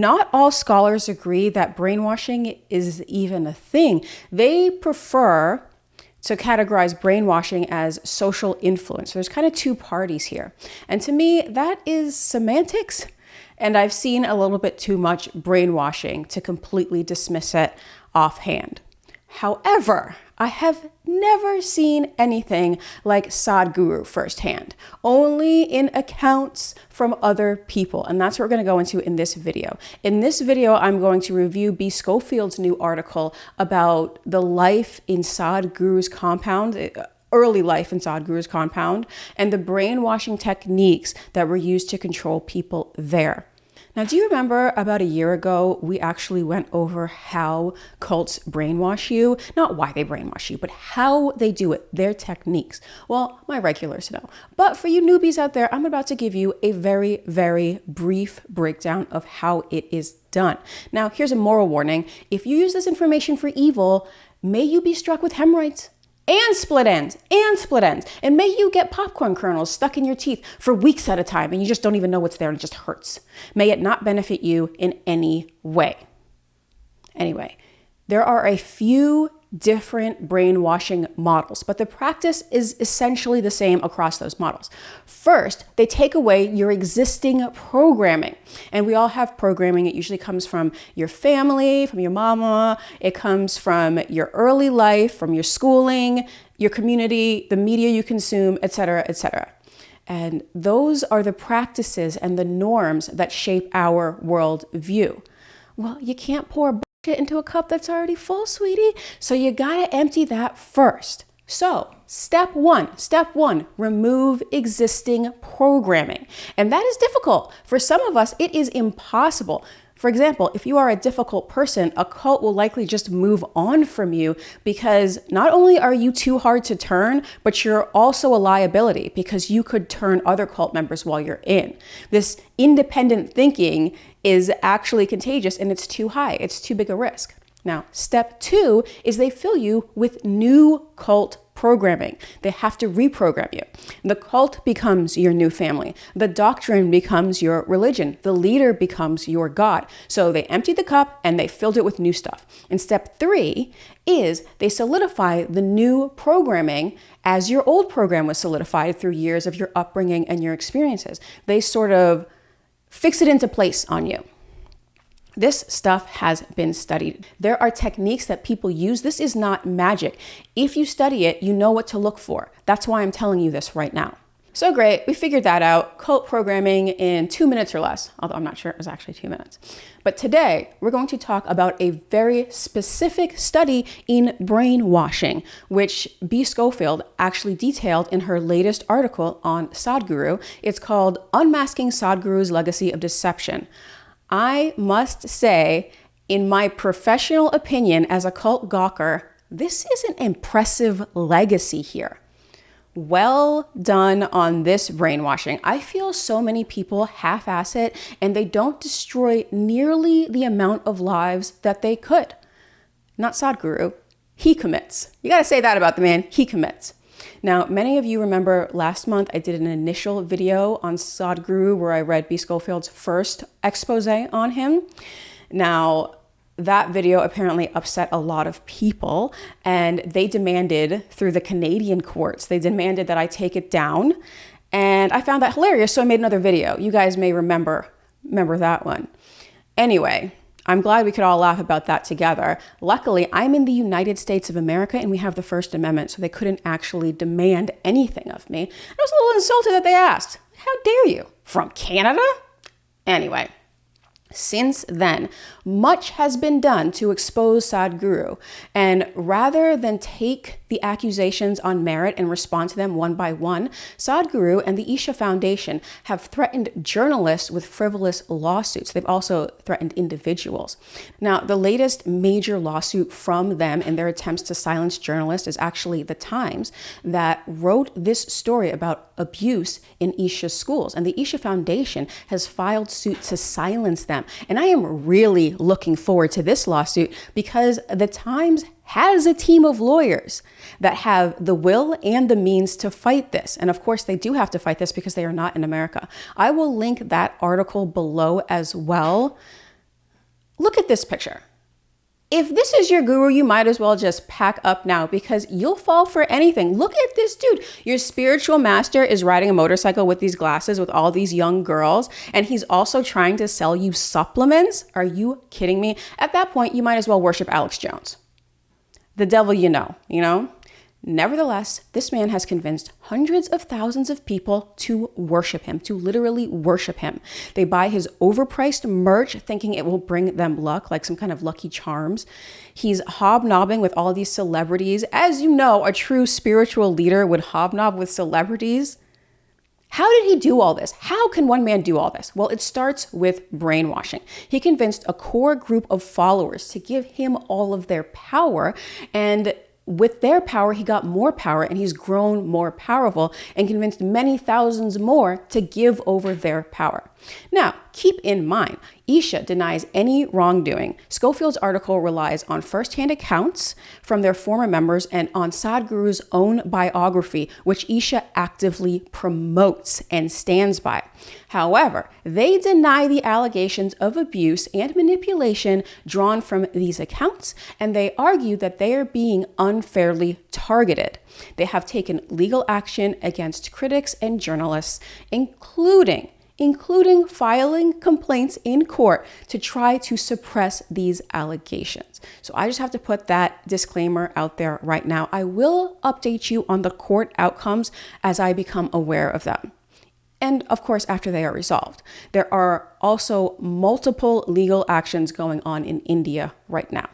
not all scholars agree that brainwashing is even a thing. They prefer to categorize brainwashing as social influence. So there's kind of two parties here. And to me, that is semantics. And I've seen a little bit too much brainwashing to completely dismiss it offhand. However, I have never seen anything like Sadhguru firsthand, only in accounts from other people. And that's what we're going to go into in this video. In this video, I'm going to review B. Schofield's new article about the life in Sadhguru's compound, early life in Sadhguru's compound, and the brainwashing techniques that were used to control people there. Now, do you remember about a year ago, we actually went over how cults brainwash you? Not why they brainwash you, but how they do it, their techniques. Well, my regulars know. But for you newbies out there, I'm about to give you a very, very brief breakdown of how it is done. Now, here's a moral warning. If you use this information for evil, may you be struck with hemorrhoids. And split ends. And may you get popcorn kernels stuck in your teeth for weeks at a time and you just don't even know what's there and it just hurts. May it not benefit you in any way. Anyway, there are a few different brainwashing models, but the practice is essentially the same across those models. First, they take away your existing programming. And we all have programming. It usually comes from your family, from your mama. It comes from your early life, from your schooling, your community, the media you consume, etc., etc. And those are the practices and the norms that shape our worldview. Well, you can't pour it into a cup that's already full, sweetie. So you gotta empty that first. So step one, remove existing programming. And that is difficult. For some of us, it is impossible. For example, if you are a difficult person, a cult will likely just move on from you because not only are you too hard to turn, but you're also a liability because you could turn other cult members while you're in. This independent thinking is actually contagious and it's too high. It's too big a risk. Now, step two is they fill you with new cult programming. They have to reprogram you. The cult becomes your new family. The doctrine becomes your religion. The leader becomes your God. So they emptied the cup and they filled it with new stuff. And step three is they solidify the new programming as your old program was solidified through years of your upbringing and your experiences. They sort of fix it into place on you. This stuff has been studied. There are techniques that people use. This is not magic. If you study it, you know what to look for. That's why I'm telling you this right now. So great, we figured that out. Cult programming in 2 minutes or less, although I'm not sure it was actually 2 minutes. But today, we're going to talk about a very specific study in brainwashing, which B. Schofield actually detailed in her latest article on Sadhguru. It's called Unmasking Sadhguru's Legacy of Deception. I must say, in my professional opinion as a cult gawker, this is an impressive legacy here. Well done on this brainwashing. I feel so many people half-ass it and they don't destroy nearly the amount of lives that they could. Not Sadhguru, he commits. You gotta say that about the man, he commits. Now, many of you remember last month I did an initial video on Sadhguru where I read B. Schofield's first expose on him. Now, that video apparently upset a lot of people and they demanded through the Canadian courts, they demanded that I take it down. And I found that hilarious, so I made another video. You guys may remember that one. Anyway, I'm glad we could all laugh about that together. Luckily, I'm in the United States of America and we have the First Amendment, so they couldn't actually demand anything of me. I was a little insulted that they asked, how dare you? From Canada? Anyway, since then, much has been done to expose Sadhguru, and rather than take the accusations on merit and respond to them one by one, Sadhguru and the Isha Foundation have threatened journalists with frivolous lawsuits. They've also threatened individuals. Now, the latest major lawsuit from them in their attempts to silence journalists is actually The Times that wrote this story about abuse in Isha schools. And the Isha Foundation has filed suit to silence them. And I am really looking forward to this lawsuit because The Times has a team of lawyers that have the will and the means to fight this. And of course, they do have to fight this because they are not in America. I will link that article below as well. Look at this picture. If this is your guru, you might as well just pack up now because you'll fall for anything. Look at this dude. Your spiritual master is riding a motorcycle with these glasses with all these young girls, and he's also trying to sell you supplements. Are you kidding me? At that point, you might as well worship Alex Jones. The devil you know? Nevertheless, this man has convinced hundreds of thousands of people to worship him, to literally worship him. They buy his overpriced merch thinking it will bring them luck, like some kind of Lucky Charms. He's hobnobbing with all these celebrities. As you know, a true spiritual leader would hobnob with celebrities. How did he do all this? How can one man do all this? Well, it starts with brainwashing. He convinced a core group of followers to give him all of their power, and with their power, he got more power, and he's grown more powerful and convinced many thousands more to give over their power. Now, keep in mind, Isha denies any wrongdoing. Schofield's article relies on first-hand accounts from their former members and on Sadhguru's own biography, which Isha actively promotes and stands by. However, they deny the allegations of abuse and manipulation drawn from these accounts, and they argue that they are being unfairly targeted. They have taken legal action against critics and journalists, including filing complaints in court to try to suppress these allegations. So I just have to put that disclaimer out there right now. I will update you on the court outcomes as I become aware of them. And of course, after they are resolved. There are also multiple legal actions going on in India right now.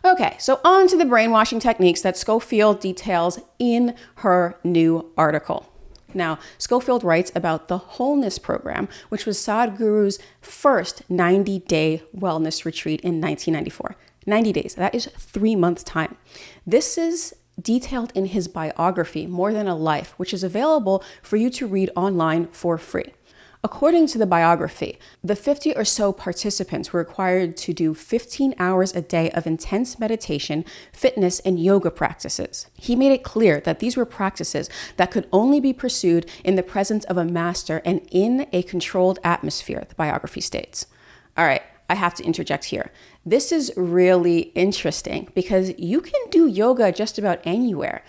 Okay, so on to the brainwashing techniques that Schofield details in her new article. Now, Schofield writes about the Wholeness Program, which was Sadhguru's first 90-day wellness retreat in 1994. 90 days, that is 3 months' time. This is detailed in his biography, More Than a Life, which is available for you to read online for free. According to the biography, the 50 or so participants were required to do 15 hours a day of intense meditation, fitness, and yoga practices. He made it clear that these were practices that could only be pursued in the presence of a master and in a controlled atmosphere, the biography states. All right, I have to interject here. This is really interesting because you can do yoga just about anywhere,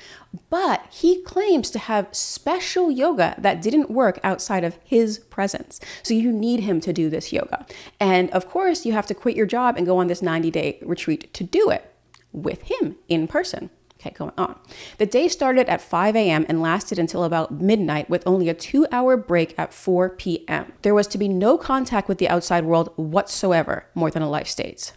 but he claims to have special yoga that didn't work outside of his presence. So you need him to do this yoga. And of course, you have to quit your job and go on this 90-day retreat to do it with him in person. Okay, going on. The day started at 5 a.m. and lasted until about midnight with only a 2-hour break at 4 p.m. There was to be no contact with the outside world whatsoever, More Than a Life states.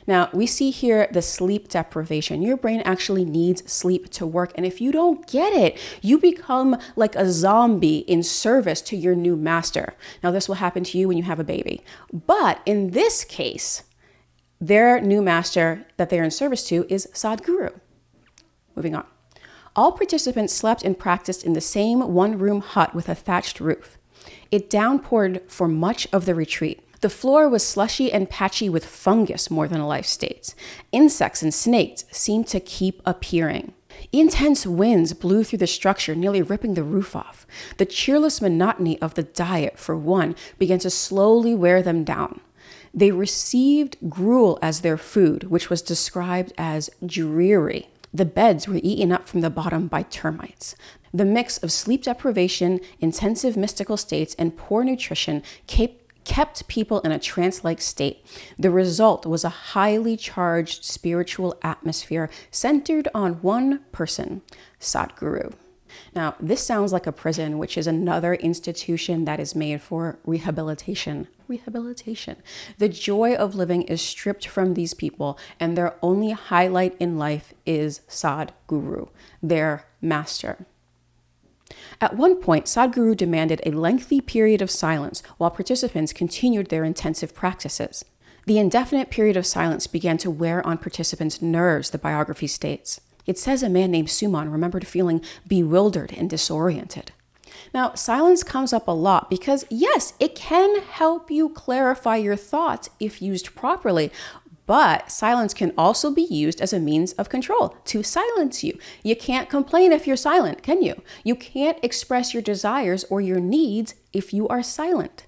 Now, we see here the sleep deprivation. Your brain actually needs sleep to work. And if you don't get it, you become like a zombie in service to your new master. Now, this will happen to you when you have a baby. But in this case, their new master that they're in service to is Sadhguru. Moving on. All participants slept and practiced in the same one-room hut with a thatched roof. It downpoured for much of the retreat. The floor was slushy and patchy with fungus, More Than a Life states. Insects and snakes seemed to keep appearing. Intense winds blew through the structure, nearly ripping the roof off. The cheerless monotony of the diet, for one, began to slowly wear them down. They received gruel as their food, which was described as dreary. The beds were eaten up from the bottom by termites. The mix of sleep deprivation, intensive mystical states, and poor nutrition kept people in a trance-like state. The result was a highly charged spiritual atmosphere centered on one person, Sadhguru. Now, this sounds like a prison, which is another institution that is made for rehabilitation. The joy of living is stripped from these people, and their only highlight in life is Sadhguru, their master. At one point, Sadhguru demanded a lengthy period of silence while participants continued their intensive practices. The indefinite period of silence began to wear on participants' nerves, the biography states. It says a man named Suman remembered feeling bewildered and disoriented. Now, silence comes up a lot because, yes, it can help you clarify your thoughts if used properly, but silence can also be used as a means of control to silence you. You can't complain if you're silent, can you? You can't express your desires or your needs if you are silent.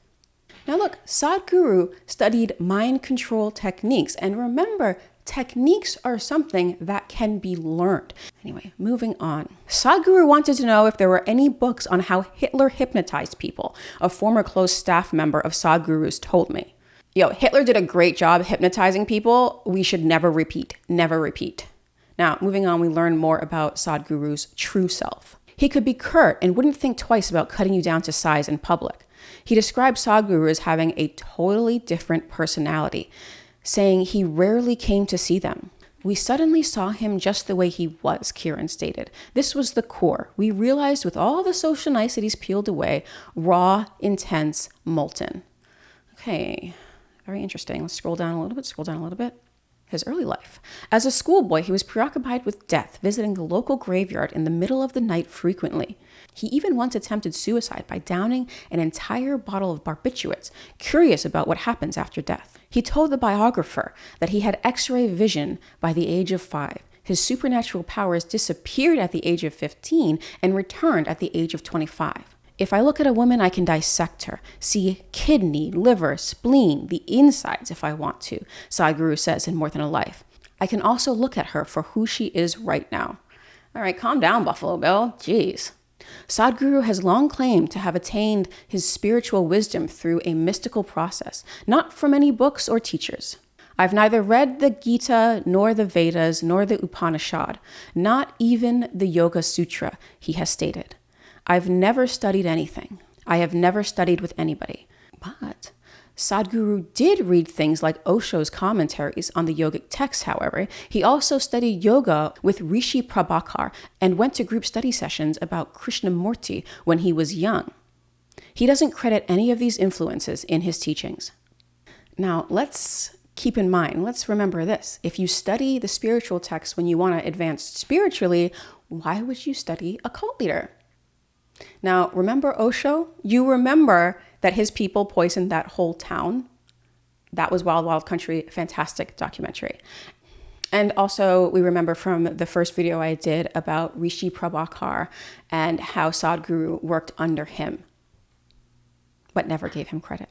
Now look, Sadhguru studied mind control techniques. And remember, techniques are something that can be learned. Anyway, moving on. Sadhguru wanted to know if there were any books on how Hitler hypnotized people. A former close staff member of Sadhguru's told me. Hitler did a great job hypnotizing people. We should never repeat. Never repeat. Now, moving on, we learn more about Sadhguru's true self. He could be curt and wouldn't think twice about cutting you down to size in public. He described Sadhguru as having a totally different personality, saying he rarely came to see them. We suddenly saw him just the way he was, Kiran stated. This was the core. We realized with all the social niceties peeled away, raw, intense, molten. Okay, very interesting. Let's scroll down a little bit. His early life. As a schoolboy, he was preoccupied with death, visiting the local graveyard in the middle of the night frequently. He even once attempted suicide by downing an entire bottle of barbiturates, curious about what happens after death. He told the biographer that he had X-ray vision by the age of 5. His supernatural powers disappeared at the age of 15 and returned at the age of 25. If I look at a woman, I can dissect her, see kidney, liver, spleen, the insides if I want to, Sadhguru says in More Than a Life. I can also look at her for who she is right now. All right, calm down, Buffalo Bill. Jeez. Sadhguru has long claimed to have attained his spiritual wisdom through a mystical process, not from any books or teachers. I've neither read the Gita, nor the Vedas, nor the Upanishad, not even the Yoga Sutra, he has stated. I've never studied anything. I have never studied with anybody. But Sadhguru did read things like Osho's commentaries on the yogic texts, however. He also studied yoga with Rishi Prabhakar and went to group study sessions about Krishnamurti when he was young. He doesn't credit any of these influences in his teachings. Now, let's keep in mind, let's remember this. If you study the spiritual texts when you want to advance spiritually, why would you study a cult leader? Now, remember Osho? You remember that his people poisoned that whole town. That was Wild Wild Country, fantastic documentary. And also we remember from the first video I did about Rishi Prabhakar and how Sadhguru worked under him, but never gave him credit.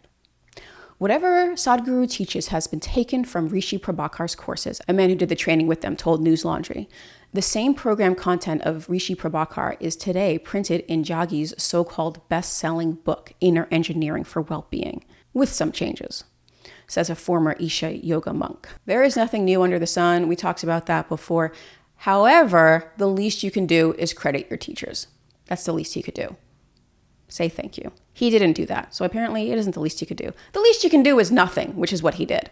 Whatever Sadhguru teaches has been taken from Rishi Prabhakar's courses, a man who did the training with them told News Laundry. The same program content of Rishi Prabhakar is today printed in Jagi's so-called best-selling book, Inner Engineering for Well-Being, with some changes, says a former Isha yoga monk. There is nothing new under the sun. We talked about that before. However, the least you can do is credit your teachers. That's the least he could do. Say thank you. He didn't do that. So apparently it isn't the least you could do. The least you can do is nothing, which is what he did.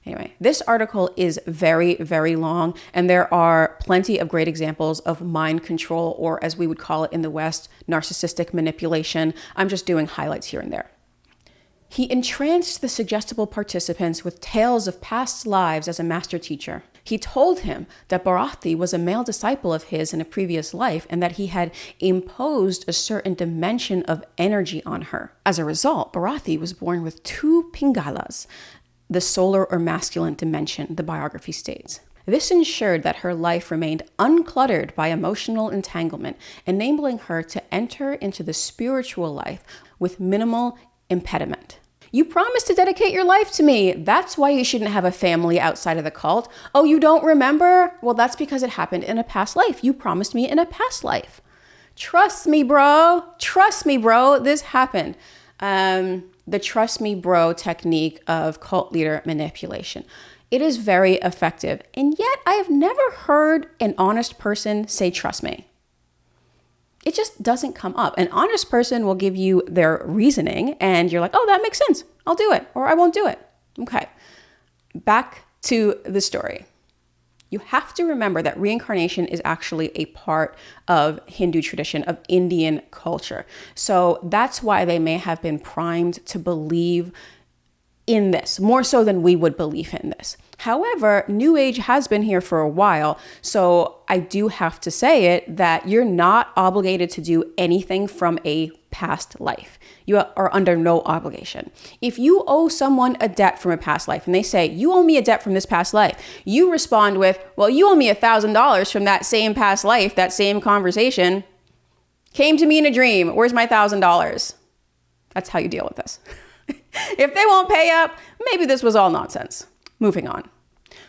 Anyway, this article is very, very long, and there are plenty of great examples of mind control, or as we would call it in the West, narcissistic manipulation. I'm just doing highlights here and there. He entranced the suggestible participants with tales of past lives as a master teacher. He told him that Bharathi was a male disciple of his in a previous life and that he had imposed a certain dimension of energy on her. As a result, Bharathi was born with 2 pingalas, the solar or masculine dimension, the biography states. This ensured that her life remained uncluttered by emotional entanglement, enabling her to enter into the spiritual life with minimal impediment. You promised to dedicate your life to me. That's why you shouldn't have a family outside of the cult. Oh, you don't remember? Well, that's because it happened in a past life. You promised me in a past life. Trust me, bro. Trust me, bro. This happened. The trust me, bro technique of cult leader manipulation. It is very effective. And yet I have never heard an honest person say, trust me. It just doesn't come up. An honest person will give you their reasoning and you're like, oh, that makes sense. I'll do it, or I won't do it. Okay. Back to the story. You have to remember that reincarnation is actually a part of Hindu tradition, of Indian culture. So that's why they may have been primed to believe in this, more so than we would believe in this. However, New Age has been here for a while, so I do have to say it that you're not obligated to do anything from a past life. You are under no obligation. If you owe someone a debt from a past life and they say, you owe me a debt from this past life, you respond with, well, you owe me $1,000 from that same past life, that same conversation. Came to me in a dream. Where's my $1,000? That's how you deal with this. If they won't pay up, maybe this was all nonsense. Moving on.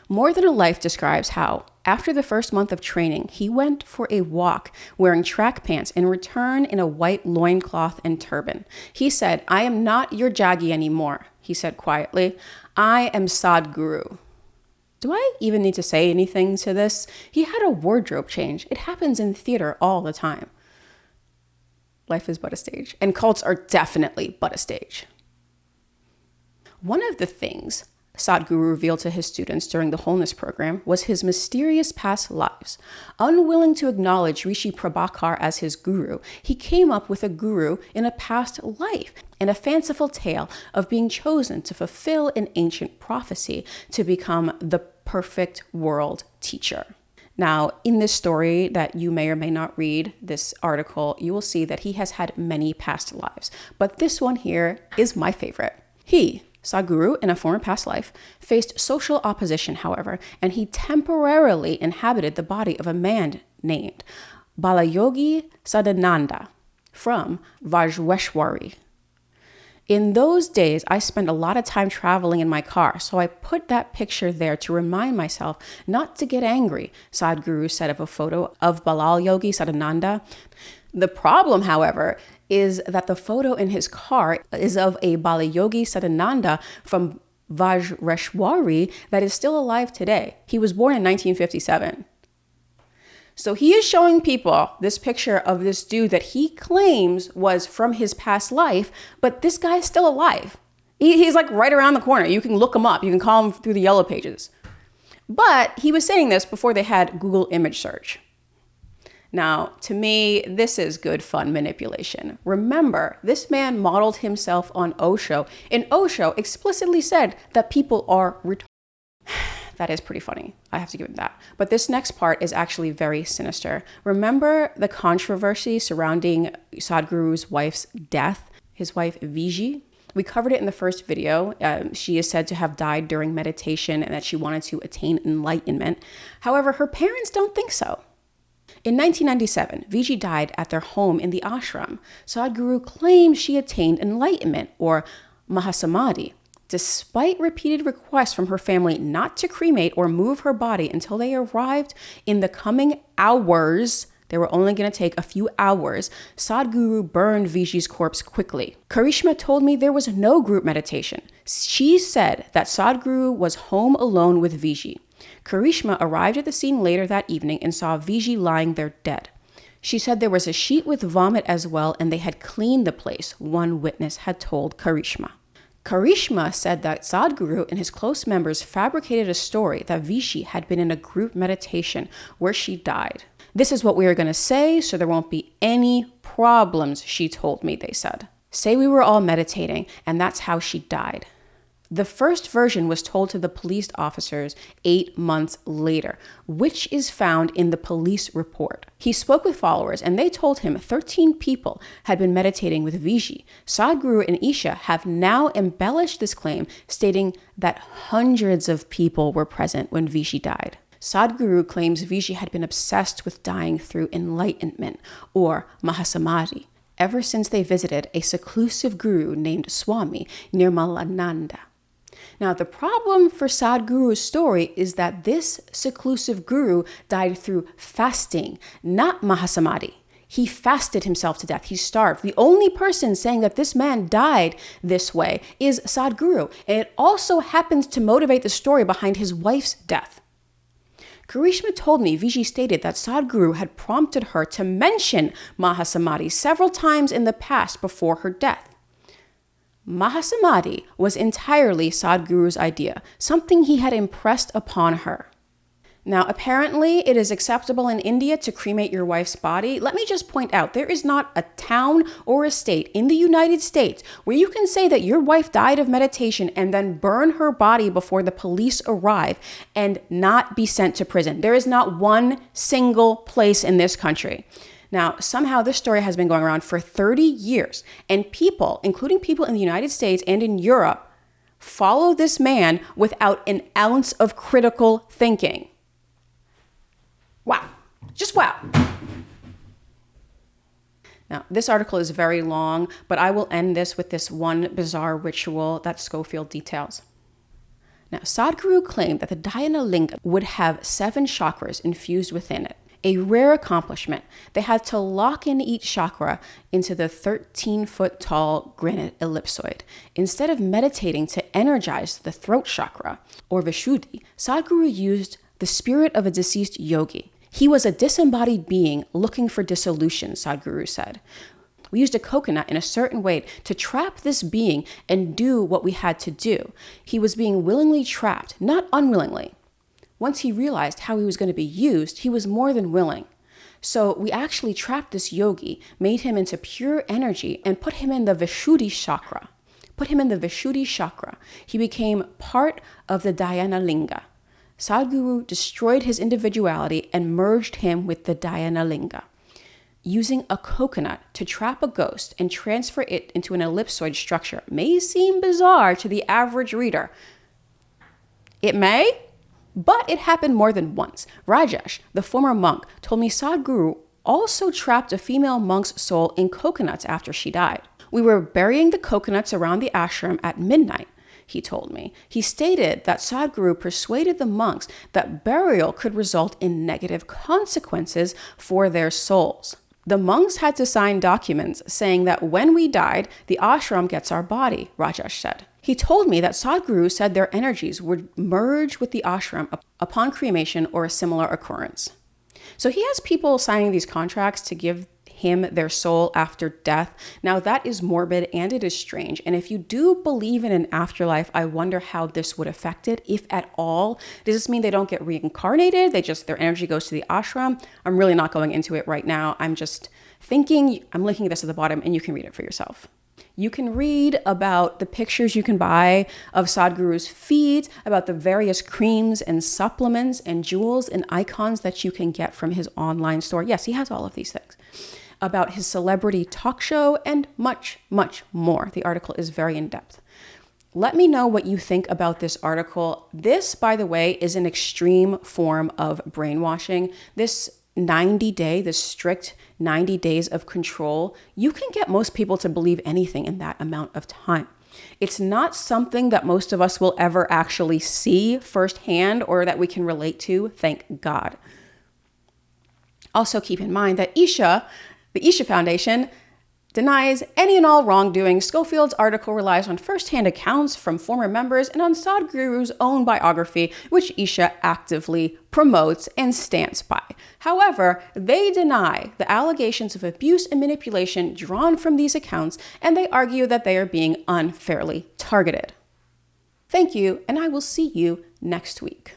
More Than a Life describes how, after the first month of training, he went for a walk wearing track pants and returned in a white loincloth and turban. He said, "I am not your Jaggi anymore," he said quietly. "I am Sadhguru." Do I even need to say anything to this? He had a wardrobe change. It happens in theater all the time. Life is but a stage, and cults are definitely but a stage. One of the things Sadhguru revealed to his students during the Wholeness program was his mysterious past lives. Unwilling to acknowledge Rishi Prabhakar as his guru, he came up with a guru in a past life and a fanciful tale of being chosen to fulfill an ancient prophecy to become the perfect world teacher. Now, in this story that you may or may not read, this article, you will see that he has had many past lives, but this one here is my favorite. He, Sadhguru, in a former past life, faced social opposition, however, and he temporarily inhabited the body of a man named Balayogi Sadananda from Vajreshwari. In those days, I spent a lot of time traveling in my car, so I put that picture there to remind myself not to get angry, Sadhguru said of a photo of Balayogi Sadananda. The problem, however, is that the photo in his car is of a Balayogi Sadananda from Vajreshwari that is still alive today. He was born in 1957. So he is showing people this picture of this dude that he claims was from his past life, but this guy is still alive. He's like right around the corner. You can look him up. You can call him through the yellow pages. But he was saying this before they had Google image search. Now, to me, this is good fun manipulation. Remember, this man modeled himself on Osho, and Osho explicitly said that people are retarded. That is pretty funny. I have to give him that. But this next part is actually very sinister. Remember the controversy surrounding Sadhguru's wife's death, his wife Viji? We covered it in the first video. She is said to have died during meditation and that she wanted to attain enlightenment. However, her parents don't think so. In 1997, Viji died at their home in the ashram. Sadhguru claimed she attained enlightenment, or Mahasamadhi, despite repeated requests from her family not to cremate or move her body until they arrived in the coming hours. They were only going to take a few hours. Sadhguru burned Viji's corpse quickly. Karishma told me there was no group meditation. She said that Sadhguru was home alone with Viji. Karishma arrived at the scene later that evening and saw Viji lying there dead. She said there was a sheet with vomit as well, and they had cleaned the place, one witness had told Karishma. Karishma said that Sadhguru and his close members fabricated a story that Viji had been in a group meditation where she died. This is what we are going to say, so there won't be any problems, she told me, they said. Say we were all meditating, and that's how she died. The first version was told to the police officers 8 months later, which is found in the police report. He spoke with followers and they told him 13 people had been meditating with Viji. Sadhguru and Isha have now embellished this claim, stating that hundreds of people were present when Viji died. Sadhguru claims Viji had been obsessed with dying through enlightenment, or Mahasamadhi, ever since they visited a seclusive guru named Swami Nirmalananda. Now, the problem for Sadhguru's story is that this seclusive guru died through fasting, not Mahasamadhi. He fasted himself to death. He starved. The only person saying that this man died this way is Sadhguru, and it also happens to motivate the story behind his wife's death. Karishma told me Viji stated that Sadhguru had prompted her to mention Mahasamadhi several times in the past before her death. Mahasamadhi was entirely Sadhguru's idea, something he had impressed upon her. Now, apparently, it is acceptable in India to cremate your wife's body. Let me just point out, there is not a town or a state in the United States where you can say that your wife died of meditation and then burn her body before the police arrive and not be sent to prison. There is not one single place in this country. Now, somehow this story has been going around for 30 years, and people, including people in the United States and in Europe, follow this man without an ounce of critical thinking. Wow. Just wow. Now, this article is very long, but I will end this with this one bizarre ritual that Schofield details. Now, Sadhguru claimed that the Dhyana Linga would have 7 chakras infused within it, a rare accomplishment. They had to lock in each chakra into the 13-foot tall granite ellipsoid. Instead of meditating to energize the throat chakra, or Vishuddhi, Sadhguru used the spirit of a deceased yogi. He was a disembodied being looking for dissolution, Sadhguru said. We used a coconut in a certain way to trap this being and do what we had to do. He was being willingly trapped, not unwillingly. Once he realized how he was going to be used, he was more than willing. So we actually trapped this yogi, made him into pure energy, and put him in the Vishuddhi chakra. He became part of the Dhyana Linga. Sadhguru destroyed his individuality and merged him with the Dhyana Linga. Using a coconut to trap a ghost and transfer it into an ellipsoid structure may seem bizarre to the average reader. It may, but it happened more than once. Rajesh, the former monk, told me Sadhguru also trapped a female monk's soul in coconuts after she died. We were burying the coconuts around the ashram at midnight, he told me. He stated that Sadhguru persuaded the monks that burial could result in negative consequences for their souls. The monks had to sign documents saying that when we died, the ashram gets our body, Rajesh said. He told me that Sadhguru said their energies would merge with the ashram upon cremation or a similar occurrence. So he has people signing these contracts to give him their soul after death. Now that is morbid and it is strange. And if you do believe in an afterlife, I wonder how this would affect it, if at all. Does this mean they don't get reincarnated? Their energy goes to the ashram? I'm really not going into it right now. I'm just thinking, I'm linking this at the bottom and you can read it for yourself. You can read about the pictures you can buy of Sadhguru's feet, about the various creams and supplements and jewels and icons that you can get from his online store. Yes, he has all of these things. About his celebrity talk show, and much, much more. The article is very in-depth. Let me know what you think about this article. This, by the way, is an extreme form of brainwashing. This strict 90 days of control, you can get most people to believe anything in that amount of time. It's not something that most of us will ever actually see firsthand or that we can relate to, thank God. Also keep in mind that the Isha Foundation denies any and all wrongdoing. Schofield's article relies on first-hand accounts from former members and on Sadhguru's own biography, which Isha actively promotes and stands by. However, they deny the allegations of abuse and manipulation drawn from these accounts, and they argue that they are being unfairly targeted. Thank you, and I will see you next week.